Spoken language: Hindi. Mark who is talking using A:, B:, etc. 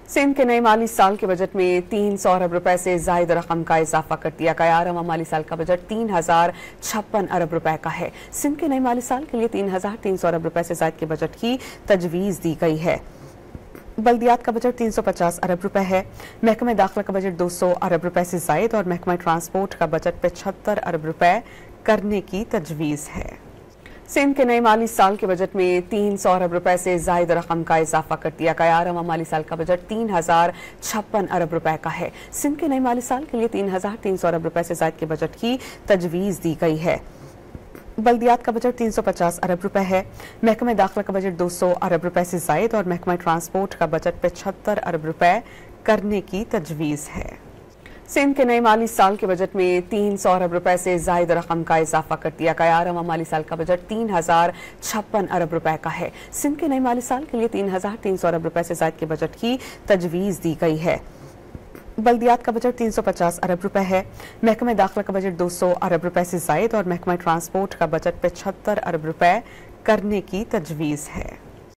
A: सिंध के नए माली साल के बजट में 300 अरब रुपए से जायद रकम का इजाफा कर दिया गया। रवा माली साल का बजट 3056 अरब रुपए का है। सिंध के नए माली साल के लिए 3300 अरब रुपए से जायद के बजट की तजवीज़ दी गई है। बल्दियात का बजट 350 अरब रुपए है। महकमे दाखिला का बजट 200 अरब रुपए से जायद और महकमा ट्रांसपोर्ट का बजट 75 अरब रुपए करने की तजवीज़ है। सिंध के नए माली साल के बजट में 300 अरब रुपए से जायद रकम का इजाफा कर दिया गया। रवा माली साल का बजट 3056 अरब रुपए का है। सिंध के नए माली साल के लिए 3300 अरब रुपए से जायद के बजट की तजवीज़ दी गई है। बल्दियात का बजट 350 अरब रुपए है। महकमे दाखिला का बजट 200 अरब रुपए से जायद और महकमा ट्रांसपोर्ट का बजट 75 अरब रुपए करने की तजवीज़ है। सिंध के नए माली साल के बजट में 300 अरब रुपए से जायद रकम का इजाफा कर दिया गया। रवा माली साल का बजट 3056 अरब रुपए का है। सिंध के नए माली साल के लिए 3300 अरब रुपए से जायद के बजट की तजवीज़ दी गई है। बल्दियात का बजट 350 अरब रुपए है। महकमे दाखिला का बजट 200 अरब रुपए से जायद और महकमा ट्रांसपोर्ट का बजट 75 अरब रुपए करने की तजवीज़ है।